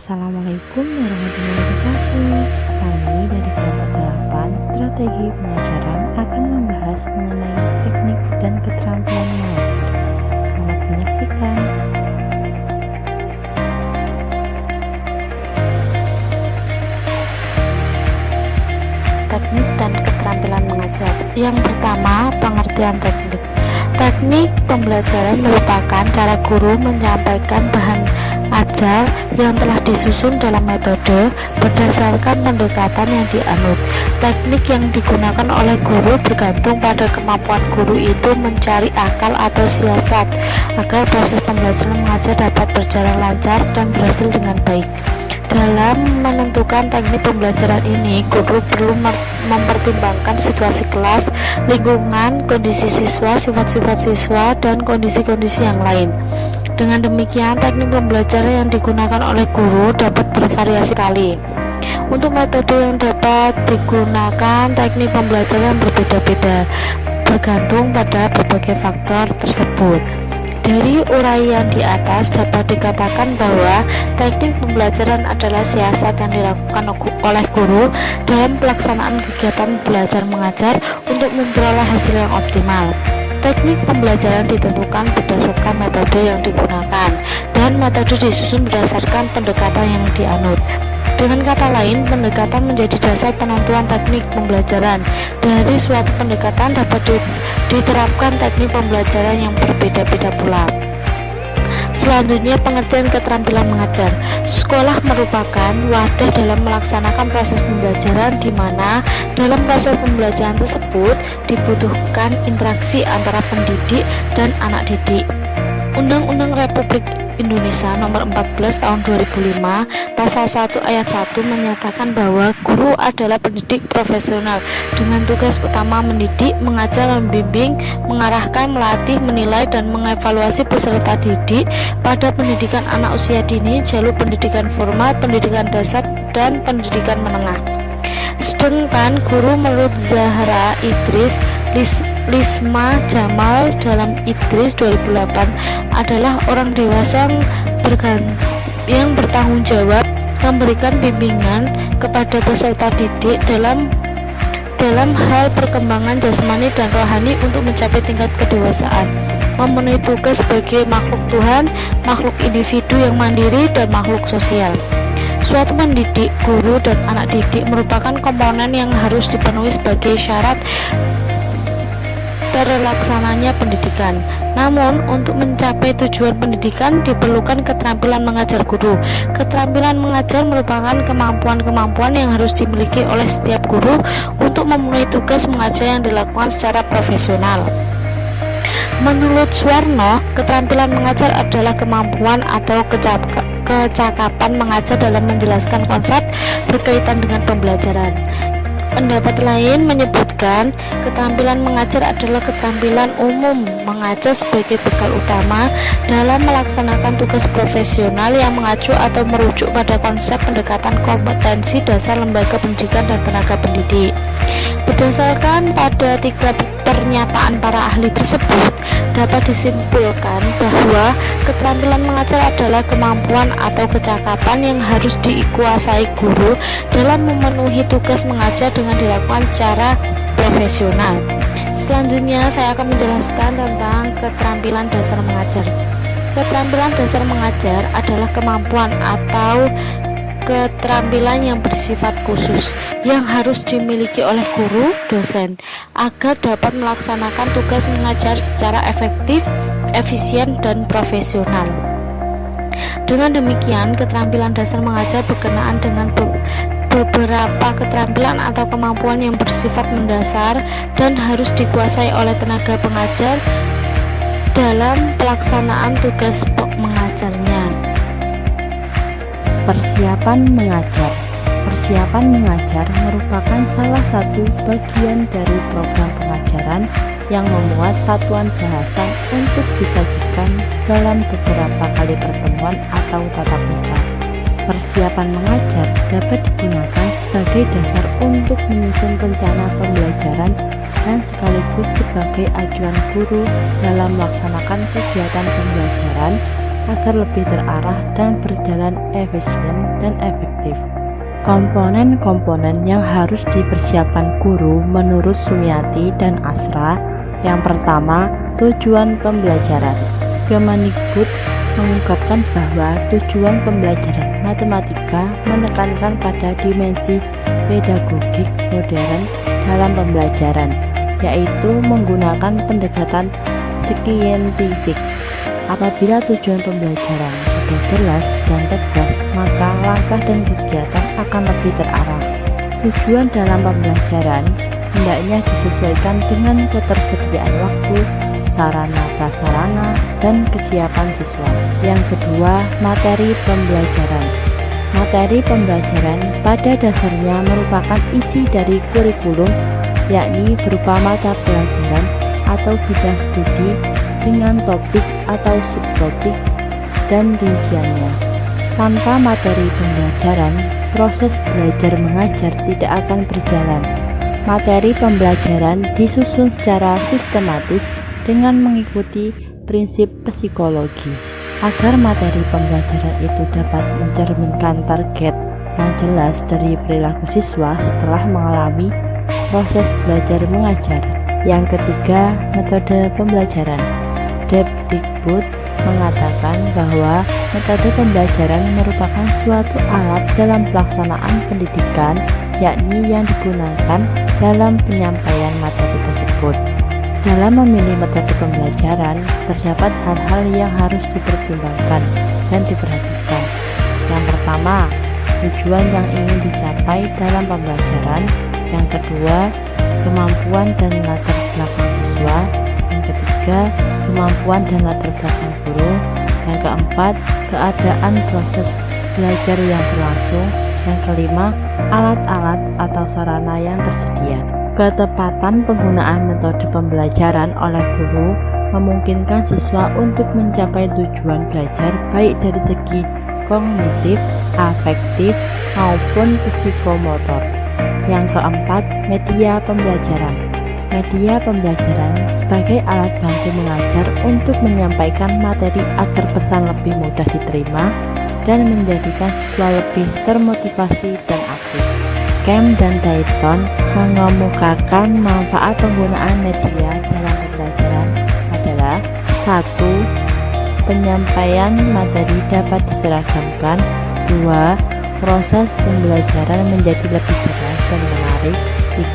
Assalamualaikum warahmatullahi wabarakatuh. Kami dari kelompok 8 strategi pengajaran akan membahas mengenai teknik dan keterampilan mengajar. Selamat menyaksikan. Teknik dan keterampilan mengajar. Yang pertama, pengertian teknik. Teknik pembelajaran merupakan cara guru menyampaikan bahan ajar yang telah disusun dalam metode berdasarkan pendekatan yang dianut. Teknik yang digunakan oleh guru bergantung pada kemampuan guru itu mencari akal atau siasat agar proses pembelajaran mengajar dapat berjalan lancar dan berhasil dengan baik. Dalam menentukan teknik pembelajaran ini, guru perlu mempertimbangkan situasi kelas, lingkungan, kondisi siswa, sifat-sifat siswa, dan kondisi-kondisi yang lain. Dengan demikian, teknik pembelajaran yang digunakan oleh guru dapat bervariasi sekali. Untuk metode yang dapat digunakan, teknik pembelajaran berbeda-beda, bergantung pada berbagai faktor tersebut. Dari uraian di atas dapat dikatakan bahwa teknik pembelajaran adalah siasat yang dilakukan oleh guru dalam pelaksanaan kegiatan belajar mengajar untuk memperoleh hasil yang optimal. Teknik pembelajaran ditentukan berdasarkan metode yang digunakan dan metode disusun berdasarkan pendekatan yang dianut. Dengan kata lain, pendekatan menjadi dasar penentuan teknik pembelajaran. Dari suatu pendekatan dapat diterapkan teknik pembelajaran yang berbeda-beda pula. Selanjutnya, pengertian keterampilan mengajar. Sekolah merupakan wadah dalam melaksanakan proses pembelajaran di mana dalam proses pembelajaran tersebut dibutuhkan interaksi antara pendidik dan anak didik. Undang-Undang Republik Indonesia Nomor 14 Tahun 2005 Pasal 1 Ayat 1 menyatakan bahwa guru adalah pendidik profesional dengan tugas utama mendidik, mengajar, membimbing, mengarahkan, melatih, menilai, dan mengevaluasi peserta didik pada pendidikan anak usia dini, jalur pendidikan formal, pendidikan dasar, dan pendidikan menengah. Sedangkan guru menurut Zahra Idris Lisma Jamal dalam Idris 2008 adalah orang dewasa yang bertanggung jawab memberikan bimbingan kepada peserta didik dalam hal perkembangan jasmani dan rohani untuk mencapai tingkat kedewasaan, memenuhi tugas sebagai makhluk Tuhan, makhluk individu yang mandiri, dan makhluk sosial. Suatu pendidik, guru, dan anak didik merupakan komponen yang harus dipenuhi sebagai syarat terlaksananya pendidikan. Namun, untuk mencapai tujuan pendidikan diperlukan keterampilan mengajar guru. Keterampilan mengajar merupakan kemampuan-kemampuan yang harus dimiliki oleh setiap guru untuk memenuhi tugas mengajar yang dilakukan secara profesional. Menurut Suwarno, keterampilan mengajar adalah kemampuan atau kecakapan mengajar dalam menjelaskan konsep berkaitan dengan pembelajaran. Pendapat lain menyebutkan keterampilan mengajar adalah keterampilan umum mengajar sebagai bekal utama dalam melaksanakan tugas profesional yang mengacu atau merujuk pada konsep pendekatan kompetensi dasar lembaga pendidikan dan tenaga pendidik. Berdasarkan pada 3 pernyataan para ahli tersebut, dapat disimpulkan bahwa keterampilan mengajar adalah kemampuan atau kecakapan yang harus dikuasai guru dalam memenuhi tugas mengajar dengan dilakukan secara profesional. Selanjutnya, saya akan menjelaskan tentang keterampilan dasar mengajar. Keterampilan dasar mengajar adalah kemampuan atau keterampilan yang bersifat khusus yang harus dimiliki oleh guru, dosen agar dapat melaksanakan tugas mengajar secara efektif, efisien, dan profesional. Dengan demikian, keterampilan dasar mengajar berkenaan dengan beberapa keterampilan atau kemampuan yang bersifat mendasar dan harus dikuasai oleh tenaga pengajar dalam pelaksanaan tugas mengajarnya. Persiapan mengajar. Persiapan mengajar merupakan salah satu bagian dari program pengajaran yang memuat satuan bahasa untuk disajikan dalam beberapa kali pertemuan atau tatap muka. Persiapan mengajar dapat digunakan sebagai dasar untuk menyusun rencana pembelajaran dan sekaligus sebagai acuan guru dalam melaksanakan kegiatan pembelajaran agar lebih terarah dan berjalan efisien dan efektif. Komponen-komponen yang harus dipersiapkan guru menurut Sumiati dan Asra. Yang pertama, tujuan pembelajaran. Kemendikbud mengungkapkan bahwa tujuan pembelajaran matematika menekankan pada dimensi pedagogik modern dalam pembelajaran, yaitu menggunakan pendekatan saintifik. Apabila tujuan pembelajaran sudah jelas dan tegas, maka langkah dan kegiatan akan lebih terarah. Tujuan dalam pembelajaran hendaknya disesuaikan dengan ketersediaan waktu, sarana-prasarana, dan kesiapan siswa. Yang kedua, materi pembelajaran. Materi pembelajaran pada dasarnya merupakan isi dari kurikulum, yakni berupa mata pelajaran atau bidang studi dengan topik atau subtopik dan rinciannya. Tanpa materi pembelajaran, proses belajar mengajar tidak akan berjalan. Materi pembelajaran disusun secara sistematis dengan mengikuti prinsip psikologi. Agar materi pembelajaran itu dapat mencerminkan target yang jelas dari perilaku siswa setelah mengalami proses belajar mengajar. Yang ketiga, metode pembelajaran. Depdikbud mengatakan bahwa metode pembelajaran merupakan suatu alat dalam pelaksanaan pendidikan, yakni yang digunakan dalam penyampaian materi tersebut. Dalam memilih metode pembelajaran, terdapat hal-hal yang harus dipertimbangkan dan diperhatikan. Yang pertama, tujuan yang ingin dicapai dalam pembelajaran. Yang kedua, kemampuan dan latar belakang siswa. Yang ketiga, kemampuan dan latar belakang guru. Yang keempat, keadaan proses belajar yang berlangsung. Yang kelima, alat-alat atau sarana yang tersedia. Ketepatan penggunaan metode pembelajaran oleh guru memungkinkan siswa untuk mencapai tujuan belajar baik dari segi kognitif, afektif, maupun psikomotor. Yang keempat, media pembelajaran. Media pembelajaran sebagai alat bantu mengajar untuk menyampaikan materi agar pesan lebih mudah diterima dan menjadikan siswa lebih termotivasi dan aktif. Kemp dan Dayton mengemukakan manfaat penggunaan media dalam pembelajaran adalah 1. Penyampaian materi dapat diseragamkan. 2. Proses pembelajaran menjadi lebih jelas dan menarik.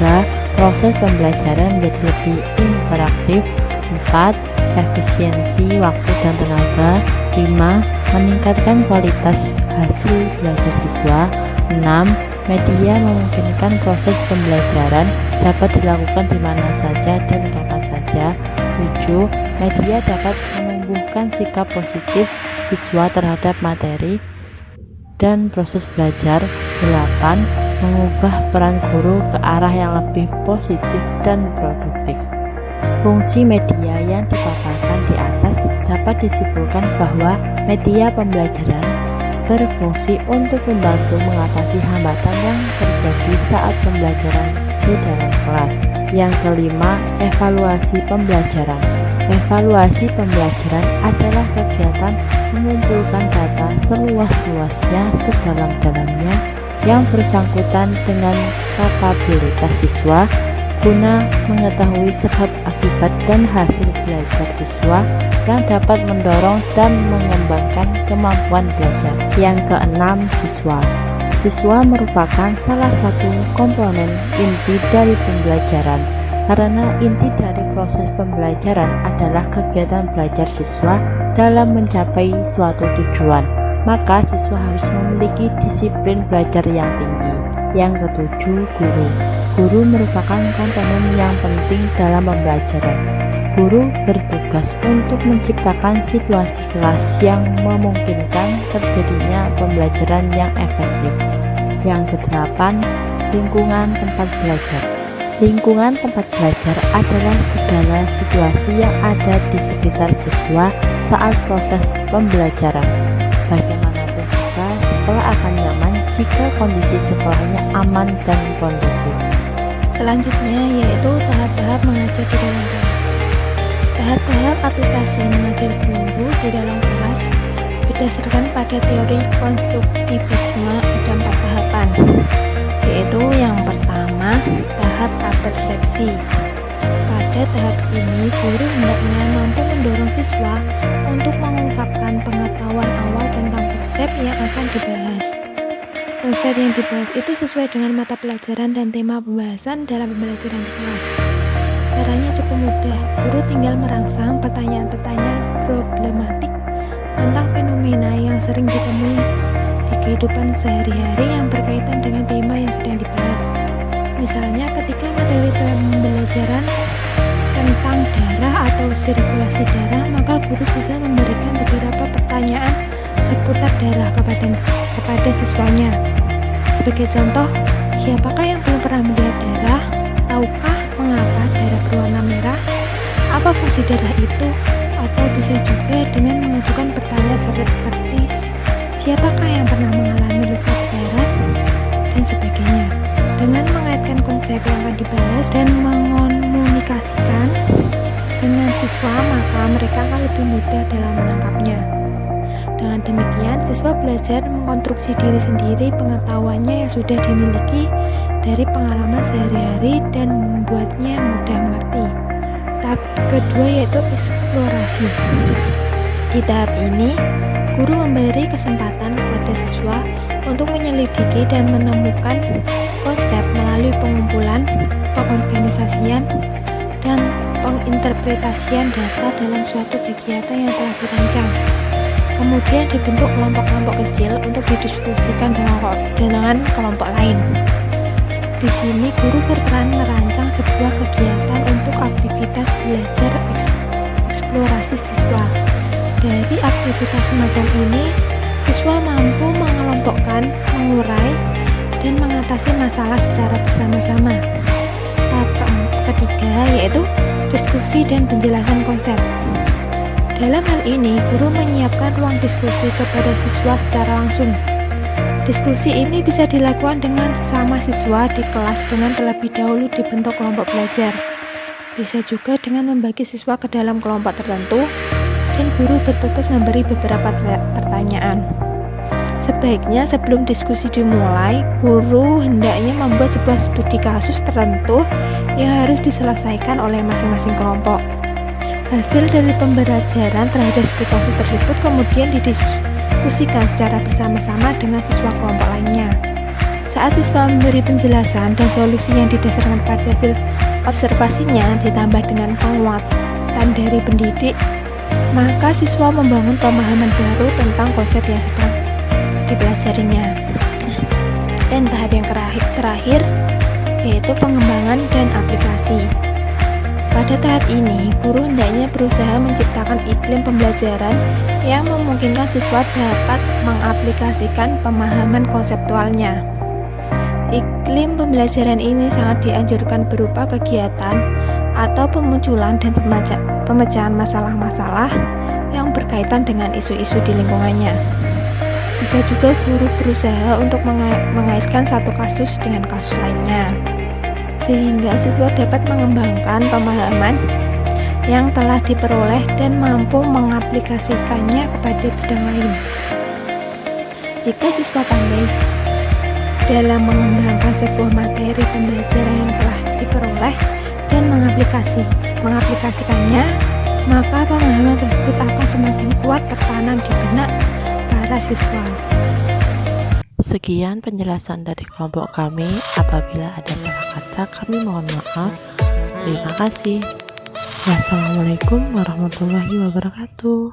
3. Proses pembelajaran menjadi lebih interaktif. 4. Efisiensi waktu dan tenaga. 5. Meningkatkan kualitas hasil belajar siswa. 6. Media memungkinkan proses pembelajaran dapat dilakukan di mana saja dan kapan saja. 7. Media dapat menumbuhkan sikap positif siswa terhadap materi dan proses belajar. 8. Mengubah peran guru ke arah yang lebih positif dan produktif. Fungsi media yang dipaparkan di atas dapat disimpulkan bahwa media pembelajaran berfungsi untuk membantu mengatasi hambatan yang terjadi saat pembelajaran di dalam kelas. Yang kelima, evaluasi pembelajaran. Evaluasi pembelajaran adalah kegiatan mengumpulkan data seluas-luasnya, sedalam-dalamnya yang bersangkutan dengan kapabilitas siswa guna mengetahui sebab akibat dan hasil belajar siswa yang dapat mendorong dan mengembangkan kemampuan belajar. Yang keenam, siswa. Siswa merupakan salah satu komponen inti dari pembelajaran, karena inti dari proses pembelajaran adalah kegiatan belajar siswa dalam mencapai suatu tujuan. Maka siswa harus memiliki disiplin belajar yang tinggi. Yang ketujuh, guru. Guru merupakan komponen yang penting dalam pembelajaran. Guru bertugas untuk menciptakan situasi kelas yang memungkinkan terjadinya pembelajaran yang efektif. Yang kedelapan, lingkungan tempat belajar. Lingkungan tempat belajar adalah segala situasi yang ada di sekitar siswa saat proses pembelajaran. Bagaimanapun juga, sekolah akan nyaman jika kondisi sekolahnya aman dan kondusif. Selanjutnya yaitu tahap-tahap mengajar di dalam kelas. Tahap-tahap aplikasi mengajar guru di dalam kelas Berdasarkan pada teori konstruktivisme ada 4 tahapan, yaitu yang pertama, tahap apersepsi. Pada tahap ini, guru hendaknya mampu mendorong siswa untuk mengungkapkan pengetahuan awal tentang konsep yang akan dibahas. Konsep yang dibahas itu sesuai dengan mata pelajaran dan tema pembahasan dalam pembelajaran di kelas. Caranya cukup mudah, guru tinggal merangsang pertanyaan-pertanyaan problematik tentang fenomena yang sering ditemui di kehidupan sehari-hari yang berkaitan dengan tema yang sedang dibahas. Misalnya ketika materi pembelajaran tentang darah atau sirkulasi darah, maka guru bisa memberikan beberapa pertanyaan seputar darah kepada siswanya. Sebagai contoh, siapakah yang belum pernah melihat darah? Tahukah mengapa darah berwarna merah? Apa fungsi darah itu? Atau bisa juga dengan mengajukan pertanyaan seperti siapakah yang pernah mengalami luka darah? Dan sebagainya. Dengan mengaitkan konsep yang akan dibahas dan mengomunikasikan dengan siswa, maka mereka akan lebih mudah dalam menangkapnya. Dengan demikian, siswa belajar mengkonstruksi diri sendiri pengetahuannya yang sudah dimiliki dari pengalaman sehari-hari dan membuatnya mudah mengerti. Tahap kedua yaitu eksplorasi. Di tahap ini, guru memberi kesempatan kepada siswa untuk menyelidiki dan menemukan konsep melalui pengumpulan, pengorganisasian, dan penginterpretasian data dalam suatu kegiatan yang telah dirancang. Kemudian dibentuk kelompok-kelompok kecil untuk didiskusikan dengan kelompok lain. Di sini guru berperan merancang sebuah kegiatan untuk aktivitas belajar eksplorasi siswa. Dari aktivitas semacam ini, siswa mampu mengelompokkan, mengurai, dan mengatasi masalah secara bersama-sama. Tahap ketiga yaitu diskusi dan penjelasan konsep. Dalam hal ini, guru menyiapkan ruang diskusi kepada siswa secara langsung. Diskusi ini bisa dilakukan dengan sesama siswa di kelas dengan terlebih dahulu dibentuk kelompok belajar. Bisa juga dengan membagi siswa ke dalam kelompok tertentu, dan guru bertugas memberi beberapa pertanyaan. Sebaiknya sebelum diskusi dimulai, guru hendaknya membuat sebuah studi kasus tertentu yang harus diselesaikan oleh masing-masing kelompok. Hasil dari pembelajaran terhadap studi kasus tersebut kemudian didiskusikan secara bersama-sama dengan siswa kelompok lainnya. Saat siswa memberi penjelasan dan solusi yang didasarkan pada hasil observasinya ditambah dengan penguatan dari pendidik, maka siswa membangun pemahaman baru tentang konsep yang sedang dipelajarinya. Dan tahap yang terakhir yaitu pengembangan dan aplikasi. Pada tahap ini, guru hendaknya berusaha menciptakan iklim pembelajaran yang memungkinkan siswa dapat mengaplikasikan pemahaman konseptualnya. Iklim pembelajaran ini sangat dianjurkan berupa kegiatan atau pemunculan dan pemecahan masalah-masalah yang berkaitan dengan isu-isu di lingkungannya. Bisa juga guru berusaha untuk mengaitkan satu kasus dengan kasus lainnya, sehingga siswa dapat mengembangkan pemahaman yang telah diperoleh dan mampu mengaplikasikannya kepada bidang lain. Jika siswa pandai dalam mengembangkan sebuah materi pembelajaran yang telah diperoleh dan mengaplikasikannya, maka pemahaman tersebut akan semakin kuat tertanam di benak para siswa. Sekian penjelasan dari kelompok kami. Apabila ada salah kata, kami mohon maaf. Terima kasih. Wassalamualaikum warahmatullahi wabarakatuh.